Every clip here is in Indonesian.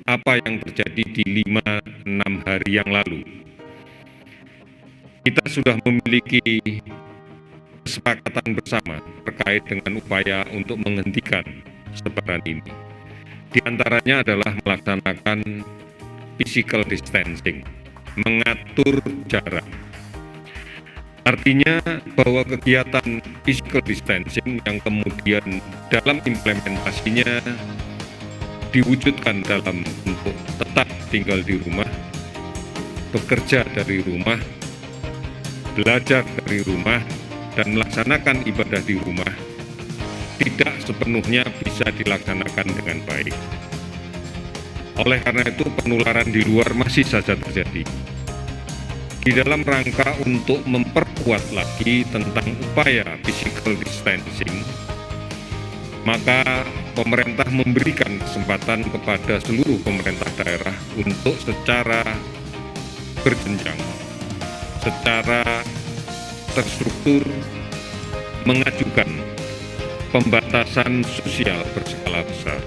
apa yang terjadi di 5-6 hari yang lalu. Kita sudah memiliki kesepakatan bersama terkait dengan upaya untuk menghentikan sebaran ini. Di antaranya adalah melaksanakan physical distancing, mengatur jarak. Artinya bahwa kegiatan physical distancing yang kemudian dalam implementasinya diwujudkan dalam bentuk tetap tinggal di rumah, bekerja dari rumah, belajar dari rumah, dan melaksanakan ibadah di rumah tidak sepenuhnya bisa dilaksanakan dengan baik. Oleh karena itu, penularan di luar masih saja terjadi. Di dalam rangka untuk memperkuat lagi tentang upaya physical distancing, maka pemerintah memberikan kesempatan kepada seluruh pemerintah daerah untuk secara berjenjang, secara terstruktur mengajukan pembatasan sosial berskala besar.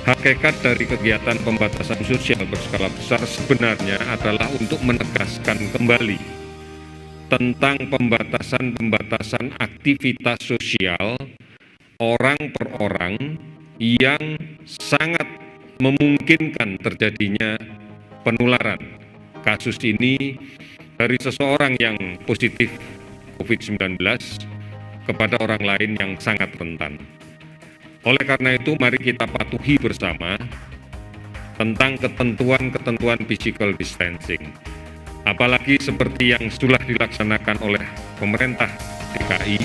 Hakikat dari kegiatan pembatasan sosial berskala besar sebenarnya adalah untuk menegaskan kembali tentang pembatasan aktivitas sosial orang per orang yang sangat memungkinkan terjadinya penularan kasus ini dari seseorang yang positif COVID-19 kepada orang lain yang sangat rentan. Oleh karena itu, mari kita patuhi bersama tentang ketentuan-ketentuan physical distancing. Apalagi seperti yang sudah dilaksanakan oleh pemerintah DKI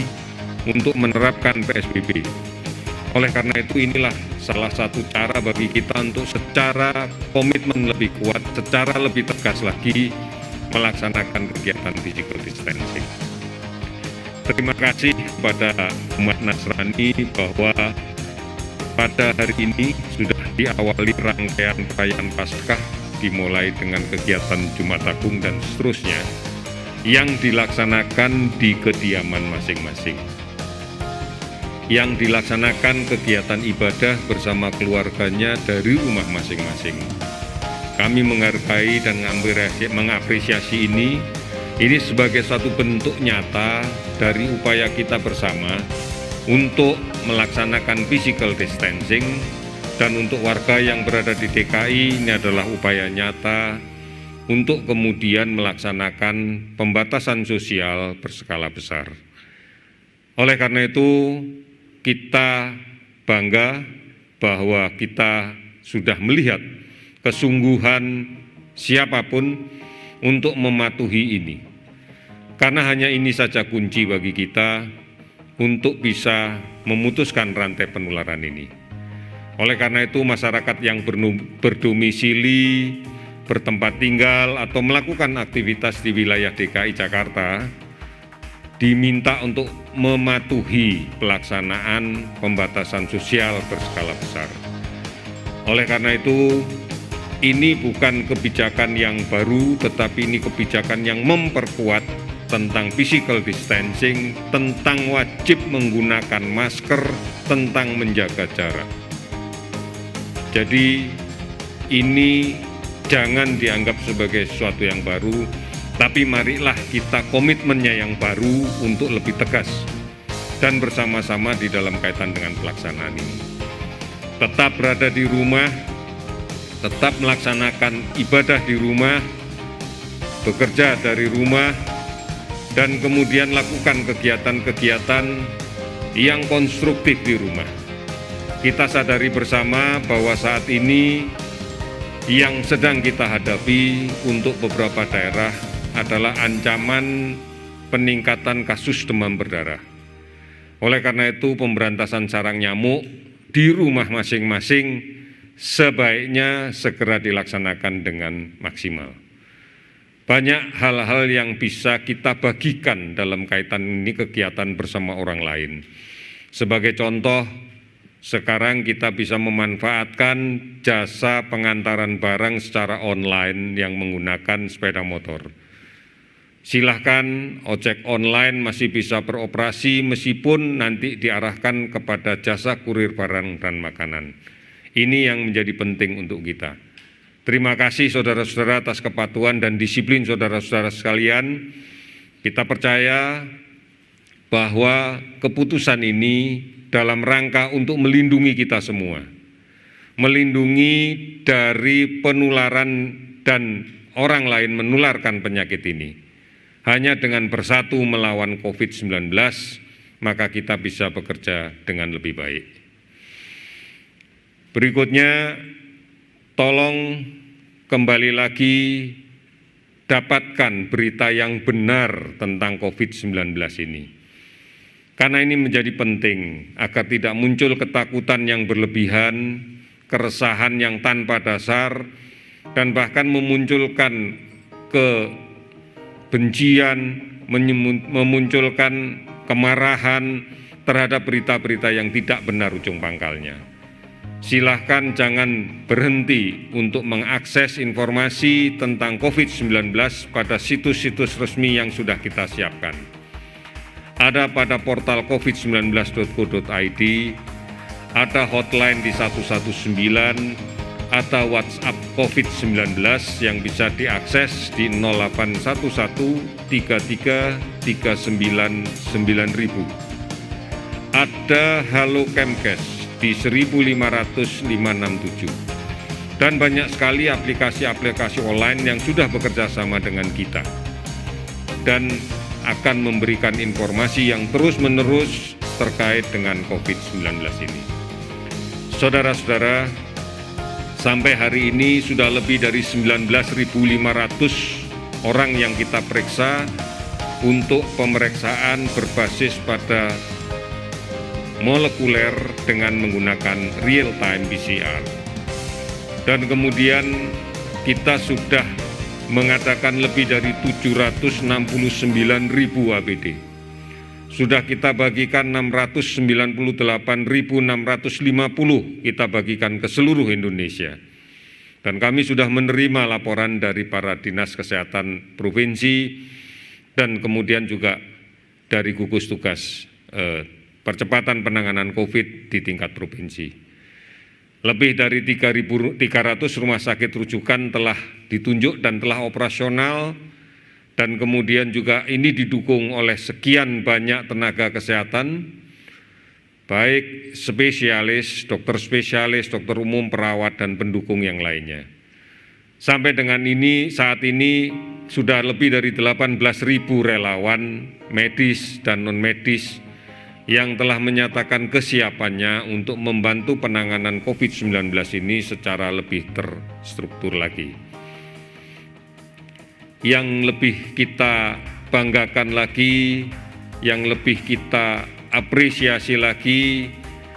untuk menerapkan PSBB. Oleh karena itu, inilah salah satu cara bagi kita untuk secara komitmen lebih kuat, secara lebih tegas lagi melaksanakan kegiatan physical distancing. Terima kasih kepada umat Nasrani bahwa pada hari ini sudah diawali rangkaian perayaan Paskah dimulai dengan kegiatan Jumat Agung dan seterusnya yang dilaksanakan di kediaman masing-masing. Yang dilaksanakan kegiatan ibadah bersama keluarganya dari rumah masing-masing. Kami menghargai dan mengapresiasi ini sebagai suatu bentuk nyata dari upaya kita bersama untuk melaksanakan physical distancing, dan untuk warga yang berada di DKI ini adalah upaya nyata untuk kemudian melaksanakan pembatasan sosial berskala besar. Oleh karena itu, kita bangga bahwa kita sudah melihat kesungguhan siapapun untuk mematuhi ini. Karena hanya ini saja kunci bagi kita untuk bisa memutuskan rantai penularan ini. Oleh karena itu, masyarakat yang berdomisili, bertempat tinggal, atau melakukan aktivitas di wilayah DKI Jakarta diminta untuk mematuhi pelaksanaan pembatasan sosial berskala besar. Oleh karena itu, ini bukan kebijakan yang baru, tetapi ini kebijakan yang memperkuat tentang physical distancing, tentang wajib menggunakan masker, tentang menjaga jarak. Jadi ini jangan dianggap sebagai sesuatu yang baru, tapi marilah kita komitmennya yang baru untuk lebih tegas dan bersama-sama di dalam kaitan dengan pelaksanaan ini. Tetap berada di rumah, tetap melaksanakan ibadah di rumah, bekerja dari rumah, dan kemudian lakukan kegiatan-kegiatan yang konstruktif di rumah. Kita sadari bersama bahwa saat ini yang sedang kita hadapi untuk beberapa daerah adalah ancaman peningkatan kasus demam berdarah. Oleh karena itu, pemberantasan sarang nyamuk di rumah masing-masing sebaiknya segera dilaksanakan dengan maksimal. Banyak hal-hal yang bisa kita bagikan dalam kaitan ini kegiatan bersama orang lain. Sebagai contoh, sekarang kita bisa memanfaatkan jasa pengantaran barang secara online yang menggunakan sepeda motor. Silahkan ojek online masih bisa beroperasi meskipun nanti diarahkan kepada jasa kurir barang dan makanan. Ini yang menjadi penting untuk kita. Terima kasih saudara-saudara atas kepatuhan dan disiplin saudara-saudara sekalian. Kita percaya bahwa keputusan ini dalam rangka untuk melindungi kita semua. Melindungi dari penularan dan orang lain menularkan penyakit ini. Hanya dengan bersatu melawan COVID-19, maka kita bisa bekerja dengan lebih baik. Berikutnya, tolong kembali lagi dapatkan berita yang benar tentang COVID-19 ini. Karena ini menjadi penting agar tidak muncul ketakutan yang berlebihan, keresahan yang tanpa dasar, dan bahkan memunculkan kebencian, memunculkan kemarahan terhadap berita-berita yang tidak benar ujung pangkalnya. Silahkan jangan berhenti untuk mengakses informasi tentang COVID-19 pada situs-situs resmi yang sudah kita siapkan. Ada pada portal covid19.go.id, ada hotline di 119, ada WhatsApp COVID-19 yang bisa diakses di 0811 33 39 9000. Ada Halo Kemkes di 1.500.567 dan banyak sekali aplikasi-aplikasi online yang sudah bekerja sama dengan kita dan akan memberikan informasi yang terus-menerus terkait dengan COVID-19 ini. Saudara-saudara, sampai hari ini sudah lebih dari 19.500 orang yang kita periksa untuk pemeriksaan berbasis pada molekuler dengan menggunakan real-time PCR. Dan kemudian kita sudah mengadakan lebih dari 769.000 APD. Sudah kita bagikan 698.650 kita bagikan ke seluruh Indonesia. Dan kami sudah menerima laporan dari para dinas kesehatan provinsi dan kemudian juga dari gugus tugas percepatan penanganan COVID di tingkat provinsi. Lebih dari 3.300 rumah sakit rujukan telah ditunjuk dan telah operasional, dan kemudian juga ini didukung oleh sekian banyak tenaga kesehatan, baik spesialis, dokter umum, perawat, dan pendukung yang lainnya. Sampai dengan saat ini sudah lebih dari 18.000 relawan medis dan non-medis yang telah menyatakan kesiapannya untuk membantu penanganan COVID-19 ini secara lebih terstruktur lagi. Yang lebih kita banggakan lagi, yang lebih kita apresiasi lagi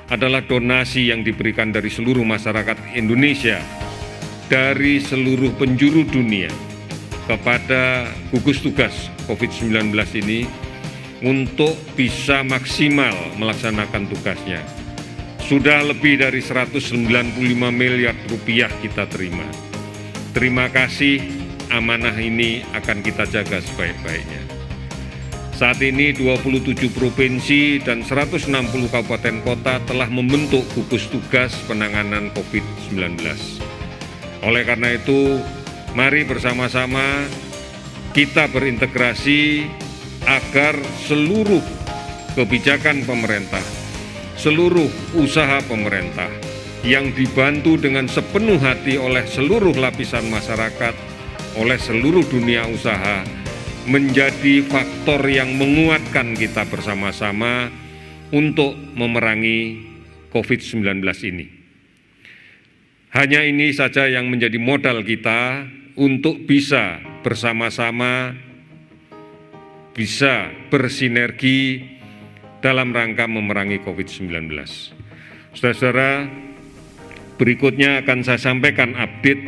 adalah donasi yang diberikan dari seluruh masyarakat Indonesia, dari seluruh penjuru dunia kepada gugus tugas COVID-19 ini untuk bisa maksimal melaksanakan tugasnya. Sudah lebih dari 195 miliar rupiah kita terima. Terima kasih, amanah ini akan kita jaga sebaik-baiknya. Saat ini 27 provinsi dan 160 kabupaten kota telah membentuk gugus tugas penanganan COVID-19. Oleh karena itu, mari bersama-sama kita berintegrasi agar seluruh kebijakan pemerintah, seluruh usaha pemerintah yang dibantu dengan sepenuh hati oleh seluruh lapisan masyarakat, oleh seluruh dunia usaha, menjadi faktor yang menguatkan kita bersama-sama untuk memerangi COVID-19 ini. Hanya ini saja yang menjadi modal kita untuk bisa bersama-sama, bisa bersinergi dalam rangka memerangi COVID-19. Saudara-saudara, berikutnya akan saya sampaikan update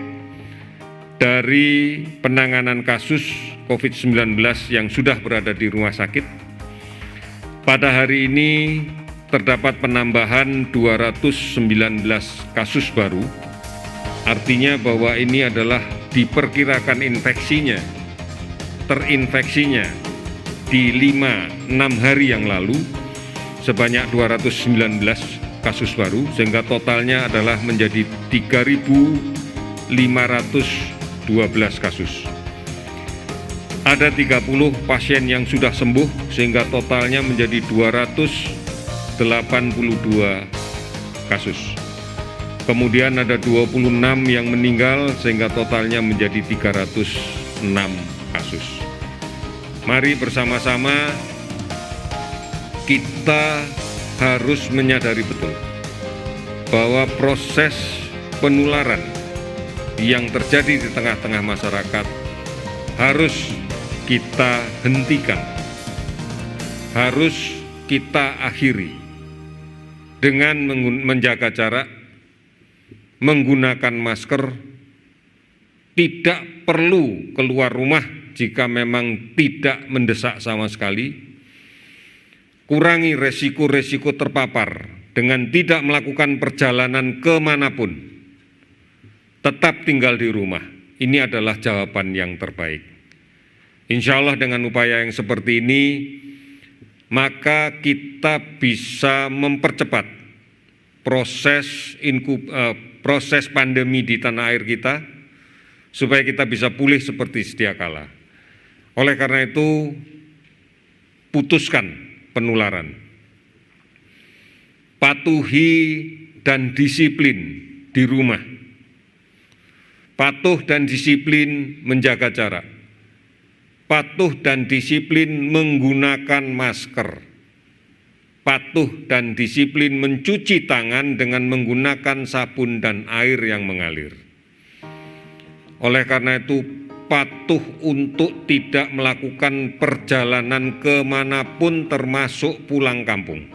dari penanganan kasus COVID-19 yang sudah berada di rumah sakit. Pada hari ini terdapat penambahan 219 kasus baru, artinya bahwa ini adalah diperkirakan terinfeksinya di 5-6 hari yang lalu sebanyak 219 kasus baru, sehingga totalnya adalah menjadi 3.512 kasus. Ada 30 pasien yang sudah sembuh, sehingga totalnya menjadi 282 kasus. Kemudian ada 26 yang meninggal, sehingga totalnya menjadi 306 kasus. Mari bersama-sama kita harus menyadari betul bahwa proses penularan yang terjadi di tengah-tengah masyarakat harus kita hentikan, harus kita akhiri dengan menjaga jarak, menggunakan masker, tidak perlu keluar rumah jika memang tidak mendesak sama sekali, kurangi resiko-resiko terpapar dengan tidak melakukan perjalanan kemanapun, tetap tinggal di rumah. Ini adalah jawaban yang terbaik. Insya Allah dengan upaya yang seperti ini, maka kita bisa mempercepat proses pandemi di tanah air kita, supaya kita bisa pulih seperti sedia kala. Oleh karena itu, putuskan penularan. Patuhi dan disiplin di rumah. Patuh dan disiplin menjaga jarak. Patuh dan disiplin menggunakan masker. Patuh dan disiplin mencuci tangan dengan menggunakan sabun dan air yang mengalir. Oleh karena itu, patuh untuk tidak melakukan perjalanan kemanapun termasuk pulang kampung.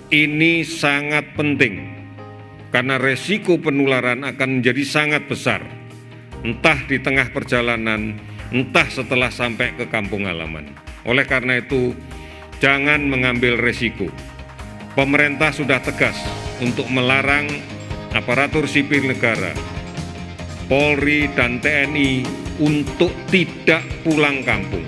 Ini sangat penting karena resiko penularan akan menjadi sangat besar, entah di tengah perjalanan, entah setelah sampai ke kampung halaman. Oleh karena itu, jangan mengambil resiko. Pemerintah sudah tegas untuk melarang aparatur sipil negara, Polri dan TNI untuk tidak pulang kampung.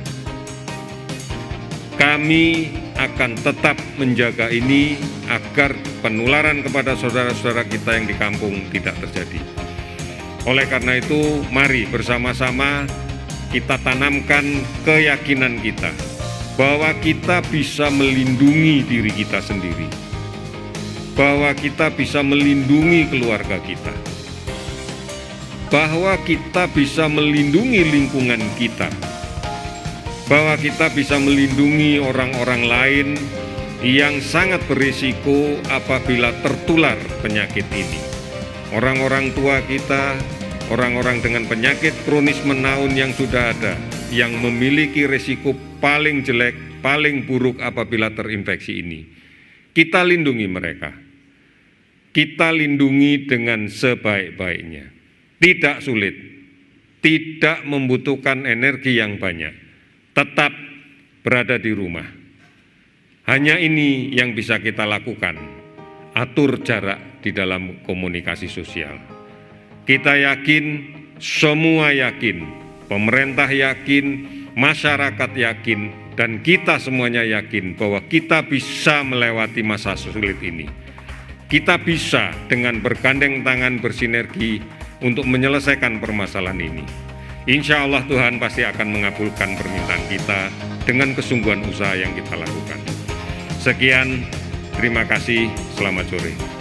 Kami akan tetap menjaga ini agar penularan kepada saudara-saudara kita yang di kampung tidak terjadi. Oleh karena itu, mari bersama-sama kita tanamkan keyakinan kita bahwa kita bisa melindungi diri kita sendiri, bahwa kita bisa melindungi keluarga kita, bahwa kita bisa melindungi lingkungan kita, bahwa kita bisa melindungi orang-orang lain yang sangat berisiko apabila tertular penyakit ini. Orang-orang tua kita, orang-orang dengan penyakit kronis menaun yang sudah ada, yang memiliki risiko paling jelek, paling buruk apabila terinfeksi ini. Kita lindungi mereka. Kita lindungi dengan sebaik-baiknya. Tidak sulit, tidak membutuhkan energi yang banyak, tetap berada di rumah. Hanya ini yang bisa kita lakukan, atur jarak di dalam komunikasi sosial. Kita yakin, semua yakin, pemerintah yakin, masyarakat yakin, dan kita semuanya yakin bahwa kita bisa melewati masa sulit ini. Kita bisa dengan bergandeng tangan bersinergi untuk menyelesaikan permasalahan ini. Insya Allah Tuhan pasti akan mengabulkan permintaan kita dengan kesungguhan usaha yang kita lakukan. Sekian, terima kasih, selamat sore.